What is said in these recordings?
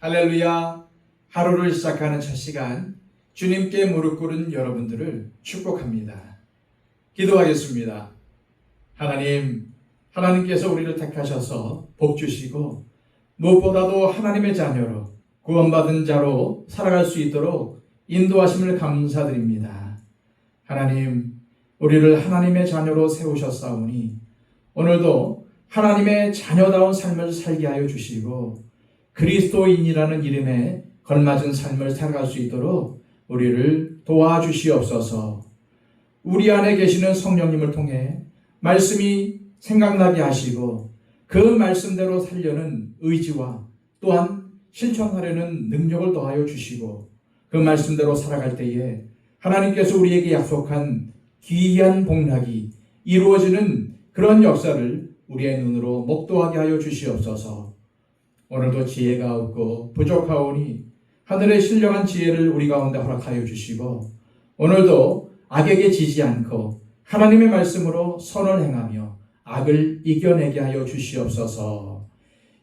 할렐루야. 하루를 시작하는 첫 시간 주님께 무릎 꿇은 여러분들을 축복합니다. 기도하겠습니다. 하나님께서 우리를 택하셔서 복 주시고 무엇보다도 하나님의 자녀로 구원받은 자로 살아갈 수 있도록 인도하심을 감사드립니다. 하나님, 우리를 하나님의 자녀로 세우셨사오니 오늘도 하나님의 자녀다운 삶을 살게 하여 주시고 그리스도인이라는 이름에 걸맞은 삶을 살아갈 수 있도록 우리를 도와주시옵소서. 우리 안에 계시는 성령님을 통해 말씀이 생각나게 하시고 그 말씀대로 살려는 의지와 또한 실천하려는 능력을 더하여 주시고 그 말씀대로 살아갈 때에 하나님께서 우리에게 약속한 귀한 복락이 이루어지는 그런 역사를 우리의 눈으로 목도하게 하여 주시옵소서. 오늘도 지혜가 없고 부족하오니 하늘의 신령한 지혜를 우리 가운데 허락하여 주시고 오늘도 악에게 지지 않고 하나님의 말씀으로 선을 행하며 악을 이겨내게 하여 주시옵소서.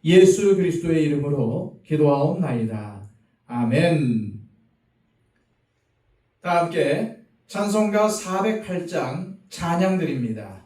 예수 그리스도의 이름으로 기도하옵나이다. 아멘. 다 함께 찬송가 408장 찬양 드립니다.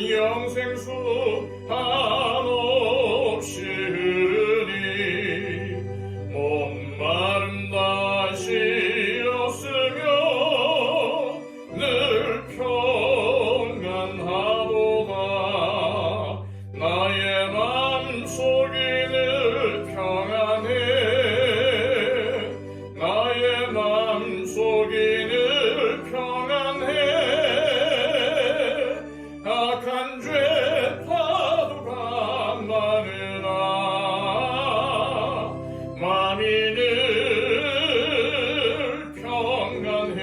영생수 한없이 흐르니 목마름 다시 없으며 늘 평안하도다. 나의 맘속이 늘 평안해. 나의 맘속이 늘 평안해. 악한 죄 파도가 많으나 마음이 늘 평안해.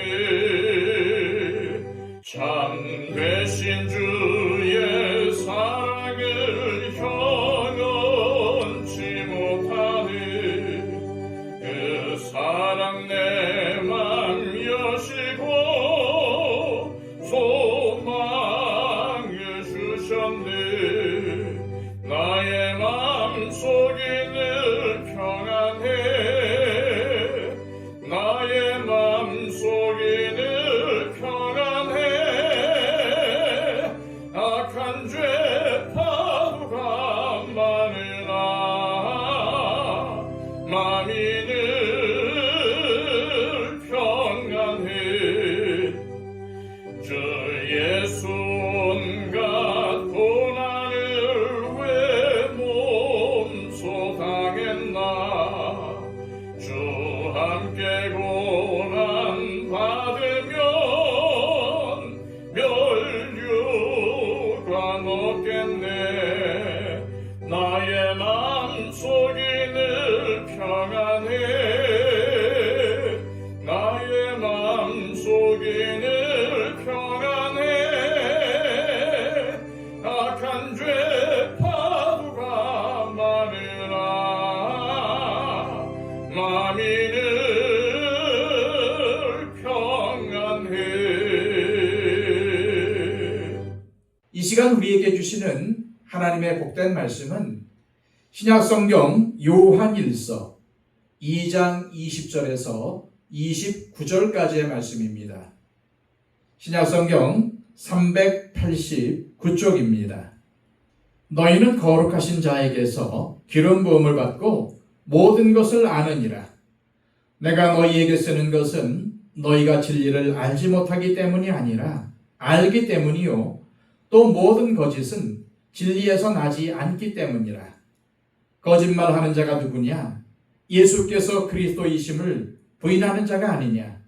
참되신 주의 사랑을 형언치 못하네. 그 사랑 내 맘 여시고 소망을 주셨네. 나의 맘속이 늘 평안해. 나의 맘속이 늘 평안해. 악한 죄 파도가 많으나 마음이 늘 평안해. 주 예수 온갖 고난을 왜 몸소 당했나. 주 함께 고난 받으면 멸류관 얻겠네. 나의 맘속이 늘 평안해. 나의 맘속이 늘 평안해. 악한 죄 파도가 많으나 마음이 늘 평안해. 이 시간 우리에게 주시는 하나님의 복된 말씀은 신약성경 요한일서 2장 20절에서 29절까지의 말씀입니다. 신약성경 389쪽입니다. 너희는 거룩하신 자에게서 기름 부음을 받고 모든 것을 아느니라. 내가 너희에게 쓰는 것은 너희가 진리를 알지 못하기 때문이 아니라 알기 때문이요. 또 모든 거짓은 진리에서 나지 않기 때문이라. 거짓말하는 자가 누구냐? 예수께서 그리스도이심을 부인하는 자가 아니냐?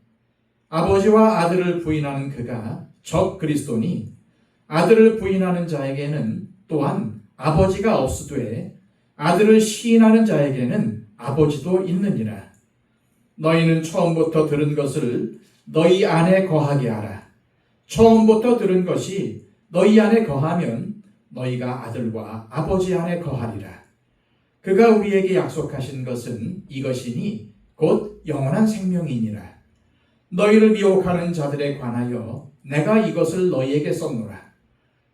아버지와 아들을 부인하는 그가 적 그리스도니 아들을 부인하는 자에게는 또한 아버지가 없으되 아들을 시인하는 자에게는 아버지도 있느니라. 너희는 처음부터 들은 것을 너희 안에 거하게 하라. 처음부터 들은 것이 너희 안에 거하면 너희가 아들과 아버지 안에 거하리라. 그가 우리에게 약속하신 것은 이것이니 곧 영원한 생명이니라. 너희를 미혹하는 자들에 관하여 내가 이것을 너희에게 썼노라.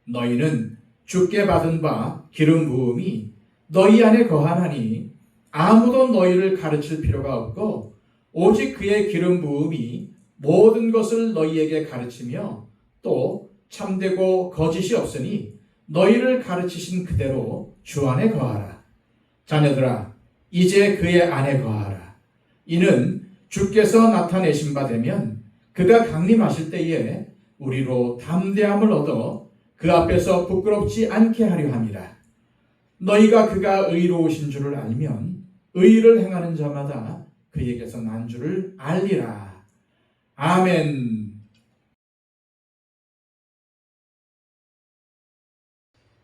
너희는 주께 받은 바 기름 부음이 너희 안에 거하나니 아무도 너희를 가르칠 필요가 없고 오직 그의 기름 부음이 모든 것을 너희에게 가르치며 또 참되고 거짓이 없으니 너희를 가르치신 그대로 주 안에 거하라. 자녀들아, 이제 그의 안에 거하라. 이는 주께서 나타내신 바 되면 그가 강림하실 때에 우리로 담대함을 얻어 그 앞에서 부끄럽지 않게 하려 함이라. 너희가 그가 의로우신 줄을 알면 의를 행하는 자마다 그에게서 난 줄을 알리라. 아멘.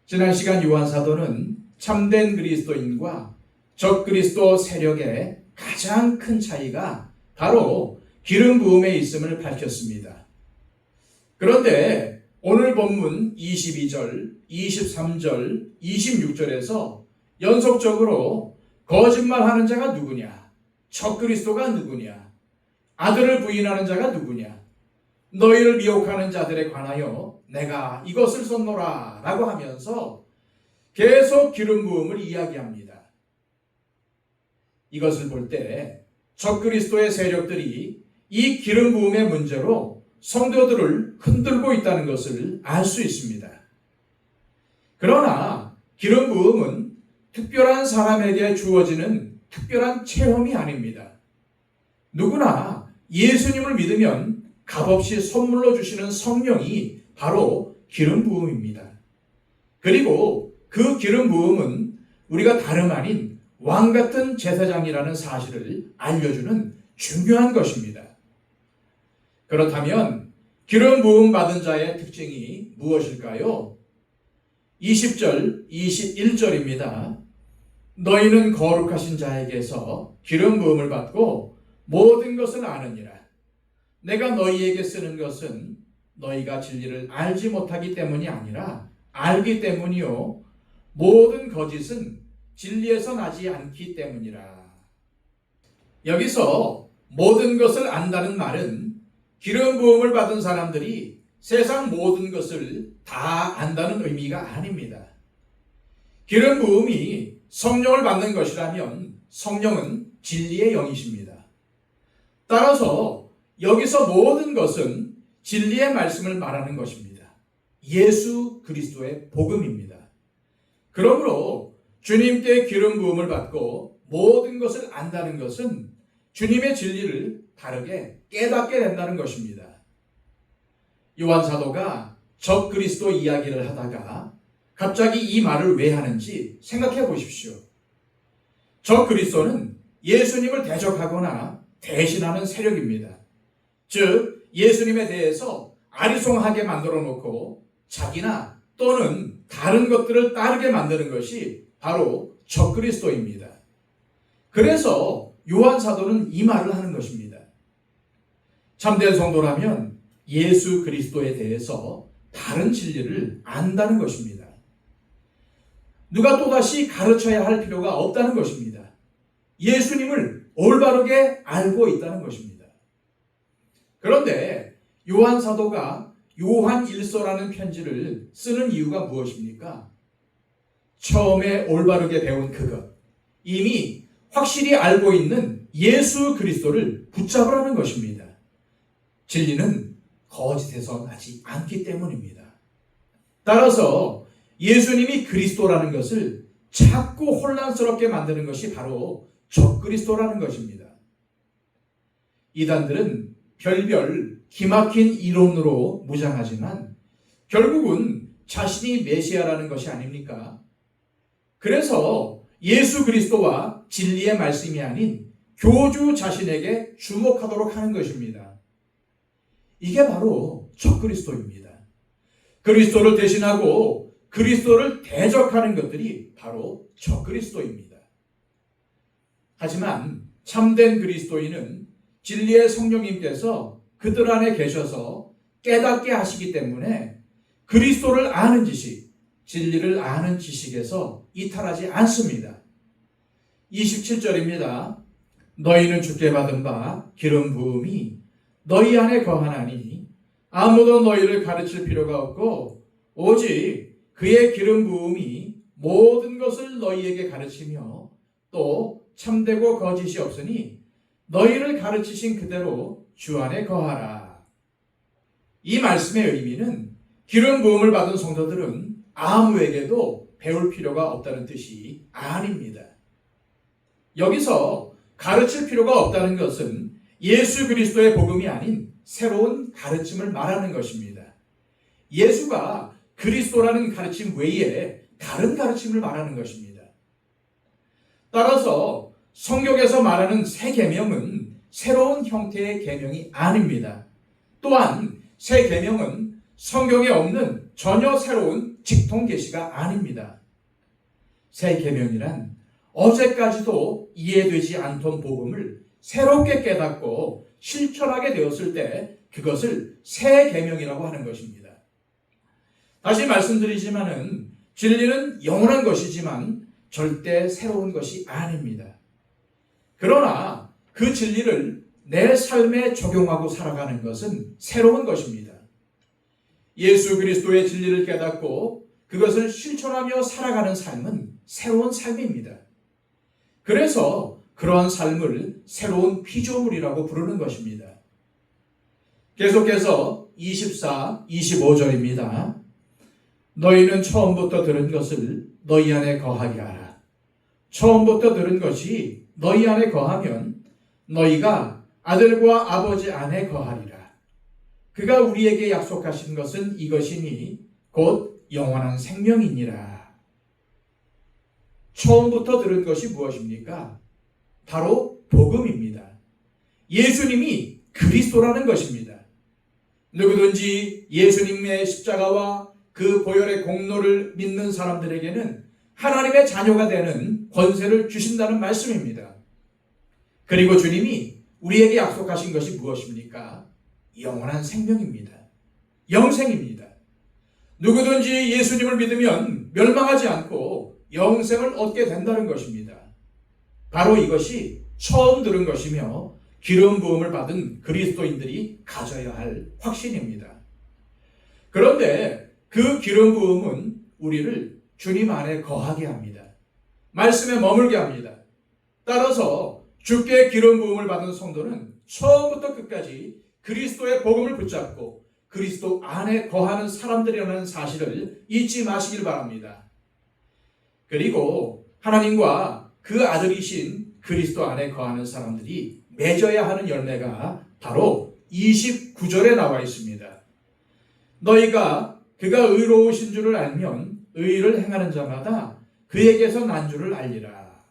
지난 시간 요한사도는 참된 그리스도인과 적 그리스도 세력의 가장 큰 차이가 바로 기름 부음에 있음을 밝혔습니다. 그런데 오늘 본문 22절, 23절, 26절에서 연속적으로 거짓말하는 자가 누구냐? 적 그리스도가 누구냐? 아들을 부인하는 자가 누구냐? 너희를 미혹하는 자들에 관하여 내가 이것을 썼노라 라고 하면서 계속 기름 부음을 이야기합니다. 이것을 볼 때 적그리스도의 세력들이 이 기름 부음의 문제로 성도들을 흔들고 있다는 것을 알 수 있습니다. 그러나 기름 부음은 특별한 사람에게 주어지는 특별한 체험이 아닙니다. 누구나 예수님을 믿으면 값없이 선물로 주시는 성령이 바로 기름 부음입니다. 그리고 그 기름 부음은 우리가 다름 아닌 왕 같은 제사장이라는 사실을 알려주는 중요한 것입니다. 그렇다면 기름 부음 받은 자의 특징이 무엇일까요? 20절, 21절입니다. 너희는 거룩하신 자에게서 기름 부음을 받고 모든 것을 아느니라. 내가 너희에게 쓰는 것은 너희가 진리를 알지 못하기 때문이 아니라 알기 때문이요. 모든 거짓은 진리에서 나지 않기 때문이라. 여기서 모든 것을 안다는 말은 기름 부음을 받은 사람들이 세상 모든 것을 다 안다는 의미가 아닙니다. 기름 부음이 성령을 받는 것이라면 성령은 진리의 영이십니다. 따라서 여기서 모든 것은 진리의 말씀을 말하는 것입니다. 예수 그리스도의 복음입니다. 그러므로 주님께 기름 부음을 받고 모든 것을 안다는 것은 주님의 진리를 다르게 깨닫게 된다는 것입니다. 요한 사도가 적 그리스도 이야기를 하다가 갑자기 이 말을 왜 하는지 생각해 보십시오. 적 그리스도는 예수님을 대적하거나 대신하는 세력입니다. 즉 예수님에 대해서 아리송하게 만들어 놓고 자기나 또는 다른 것들을 따르게 만드는 것이 바로 적 그리스도입니다. 그래서 요한 사도는 이 말을 하는 것입니다. 참된 성도라면 예수 그리스도에 대해서 다른 진리를 안다는 것입니다. 누가 또다시 가르쳐야 할 필요가 없다는 것입니다. 예수님을 올바르게 알고 있다는 것입니다. 그런데 요한 사도가 요한 1서라는 편지를 쓰는 이유가 무엇입니까? 처음에 올바르게 배운 그것, 이미 확실히 알고 있는 예수 그리스도를 붙잡으라는 것입니다. 진리는 거짓에서 나지 않기 때문입니다. 따라서 예수님이 그리스도라는 것을 자꾸 혼란스럽게 만드는 것이 바로 적그리스도라는 것입니다. 이단들은 별별 기막힌 이론으로 무장하지만 결국은 자신이 메시아라는 것이 아닙니까? 그래서 예수 그리스도와 진리의 말씀이 아닌 교주 자신에게 주목하도록 하는 것입니다. 이게 바로 적그리스도입니다. 그리스도를 대신하고 그리스도를 대적하는 것들이 바로 적그리스도입니다. 하지만 참된 그리스도인은 진리의 성령님께서 그들 안에 계셔서 깨닫게 하시기 때문에 그리스도를 아는 지식, 진리를 아는 지식에서 이탈하지 않습니다. 27절입니다. 너희는 주께 받은 바 기름 부음이 너희 안에 거하나니 아무도 너희를 가르칠 필요가 없고 오직 그의 기름 부음이 모든 것을 너희에게 가르치며 또 참되고 거짓이 없으니 너희를 가르치신 그대로 주 안에 거하라. 이 말씀의 의미는 기름 부음을 받은 성도들은 아무에게도 배울 필요가 없다는 뜻이 아닙니다. 여기서 가르칠 필요가 없다는 것은 예수 그리스도의 복음이 아닌 새로운 가르침을 말하는 것입니다. 예수가 그리스도라는 가르침 외에 다른 가르침을 말하는 것입니다. 따라서 성경에서 말하는 새 계명은 새로운 형태의 계명이 아닙니다. 또한 새 계명은 성경에 없는 전혀 새로운 직통 계시가 아닙니다. 새 계명이란 어제까지도 이해되지 않던 복음을 새롭게 깨닫고 실천하게 되었을 때 그것을 새 계명이라고 하는 것입니다. 다시 말씀드리지만은 진리는 영원한 것이지만 절대 새로운 것이 아닙니다. 그러나 그 진리를 내 삶에 적용하고 살아가는 것은 새로운 것입니다. 예수 그리스도의 진리를 깨닫고 그것을 실천하며 살아가는 삶은 새로운 삶입니다. 그래서 그러한 삶을 새로운 피조물이라고 부르는 것입니다. 계속해서 24, 25절입니다. 너희는 처음부터 들은 것을 너희 안에 거하게 하라. 처음부터 들은 것이 너희 안에 거하면 너희가 아들과 아버지 안에 거하리라. 그가 우리에게 약속하신 것은 이것이니 곧 영원한 생명이니라. 처음부터 들은 것이 무엇입니까? 바로 복음입니다. 예수님이 그리스도라는 것입니다. 누구든지 예수님의 십자가와 그 보혈의 공로를 믿는 사람들에게는 하나님의 자녀가 되는 권세를 주신다는 말씀입니다. 그리고 주님이 우리에게 약속하신 것이 무엇입니까? 영원한 생명입니다. 영생입니다. 누구든지 예수님을 믿으면 멸망하지 않고 영생을 얻게 된다는 것입니다. 바로 이것이 처음 들은 것이며 기름 부음을 받은 그리스도인들이 가져야 할 확신입니다. 그런데 그 기름 부음은 우리를 주님 안에 거하게 합니다. 말씀에 머물게 합니다. 따라서 주께 기름 부음을 받은 성도는 처음부터 끝까지 그리스도의 복음을 붙잡고 그리스도 안에 거하는 사람들이라는 사실을 잊지 마시길 바랍니다. 그리고 하나님과 그 아들이신 그리스도 안에 거하는 사람들이 맺어야 하는 열매가 바로 29절에 나와 있습니다. 너희가 그가 의로우신 줄을 알면 의를 행하는 자마다 그에게서 난 줄을 알리라.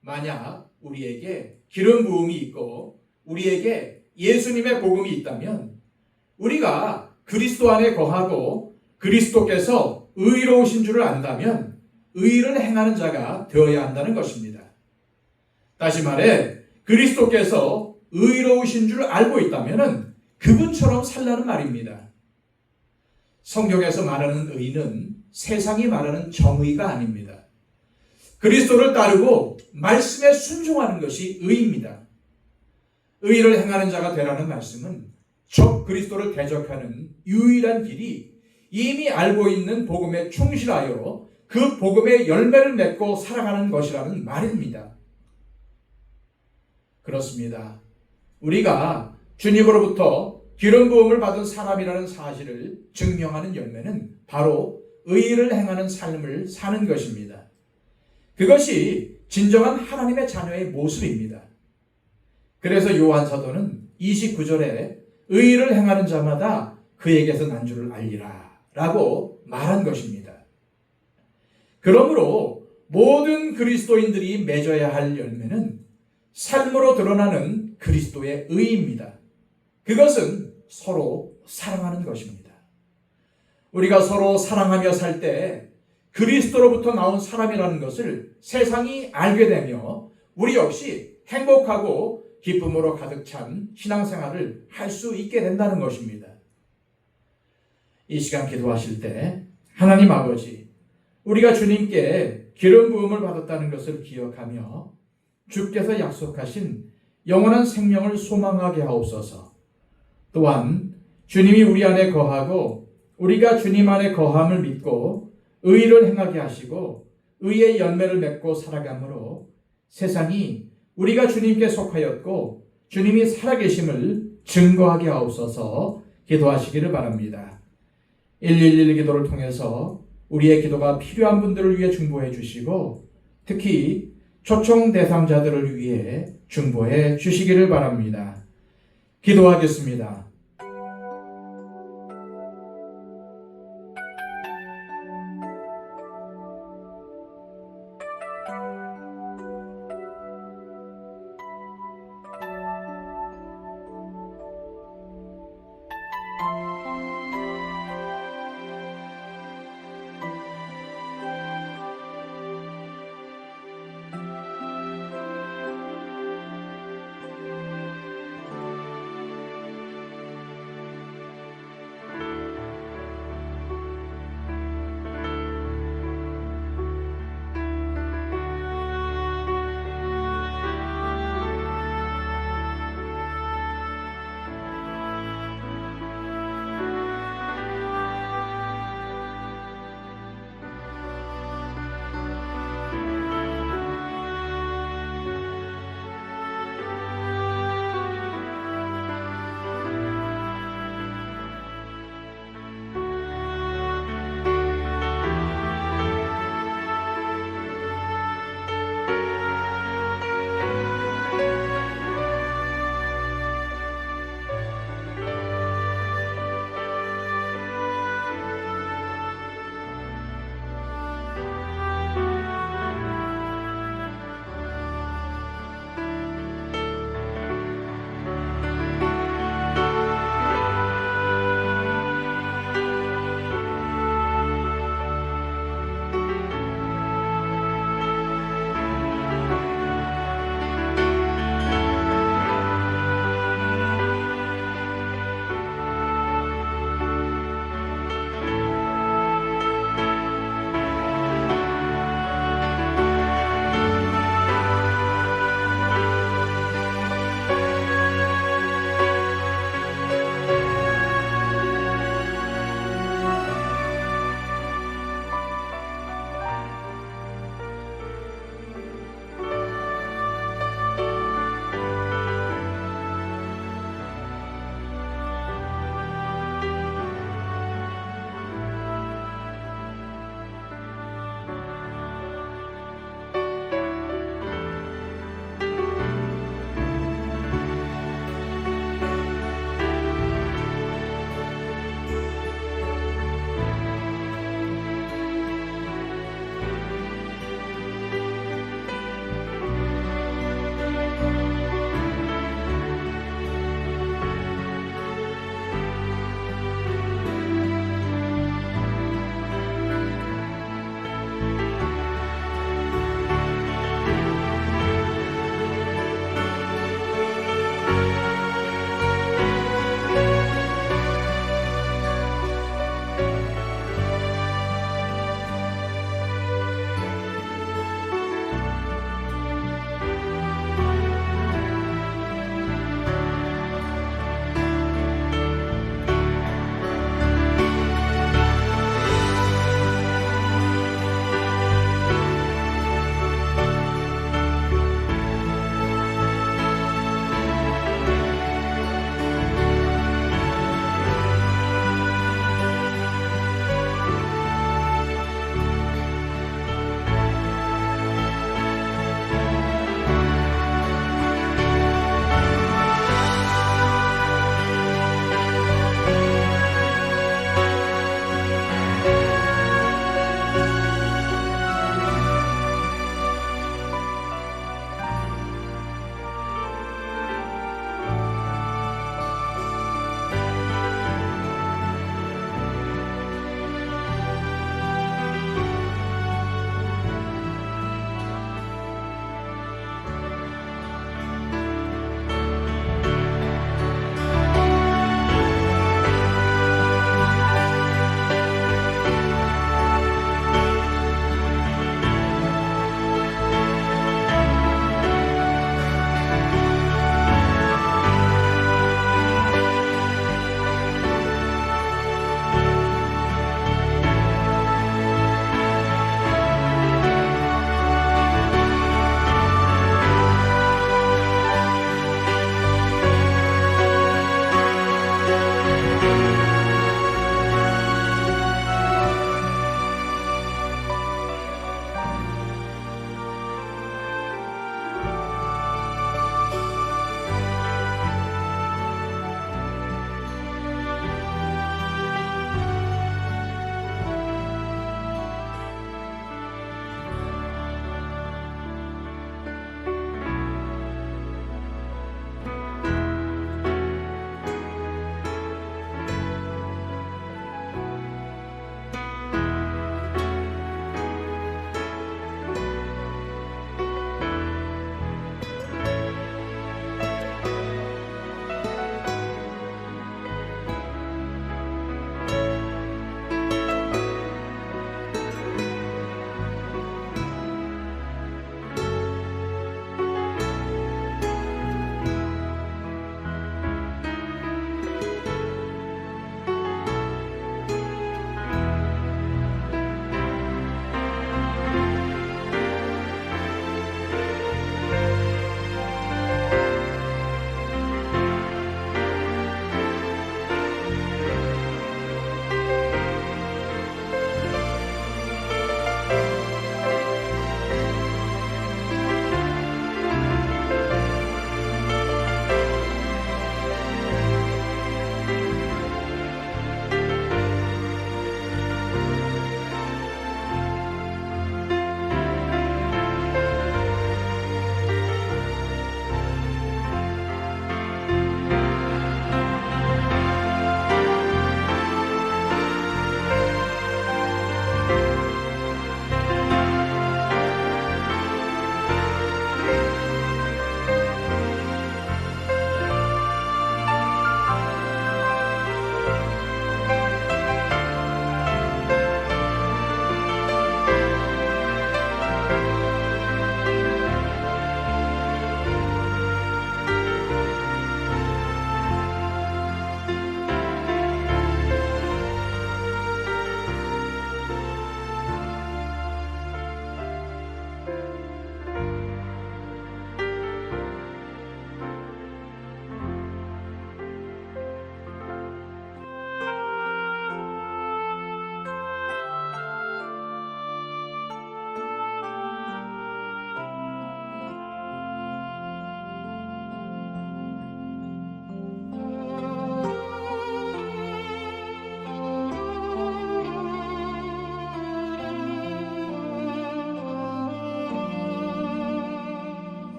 만약 우리에게 기름 부음이 있고 우리에게 예수님의 복음이 있다면 우리가 그리스도 안에 거하고 그리스도께서 의로우신 줄을 안다면 의를 행하는 자가 되어야 한다는 것입니다. 다시 말해 그리스도께서 의로우신 줄 알고 있다면 그분처럼 살라는 말입니다. 성경에서 말하는 의는 세상이 말하는 정의가 아닙니다. 그리스도를 따르고 말씀에 순종하는 것이 의입니다. 의를 행하는 자가 되라는 말씀은 적 그리스도를 대적하는 유일한 길이 이미 알고 있는 복음에 충실하여 그 복음의 열매를 맺고 살아가는 것이라는 말입니다. 그렇습니다. 우리가 주님으로부터 기름 부음을 받은 사람이라는 사실을 증명하는 열매는 바로 의를 행하는 삶을 사는 것입니다. 그것이 진정한 하나님의 자녀의 모습입니다. 그래서 요한 사도는 29절에 의를 행하는 자마다 그에게서 난 줄을 알리라 라고 말한 것입니다. 그러므로 모든 그리스도인들이 맺어야 할 열매는 삶으로 드러나는 그리스도의 의입니다. 그것은 서로 사랑하는 것입니다. 우리가 서로 사랑하며 살 때 그리스도로부터 나온 사람이라는 것을 세상이 알게 되며 우리 역시 행복하고 기쁨으로 가득 찬 신앙생활을 할 수 있게 된다는 것입니다. 이 시간 기도하실 때 하나님 아버지, 우리가 주님께 기름 부음을 받았다는 것을 기억하며 주께서 약속하신 영원한 생명을 소망하게 하옵소서. 또한 주님이 우리 안에 거하고 우리가 주님 안에 거함을 믿고 의를 행하게 하시고 의의 열매를 맺고 살아가므로 세상이 우리가 주님께 속하였고 주님이 살아계심을 증거하게 하옵소서. 기도하시기를 바랍니다. 111 기도를 통해서 우리의 기도가 필요한 분들을 위해 중보해 주시고 특히 초청 대상자들을 위해 중보해 주시기를 바랍니다. 기도하겠습니다.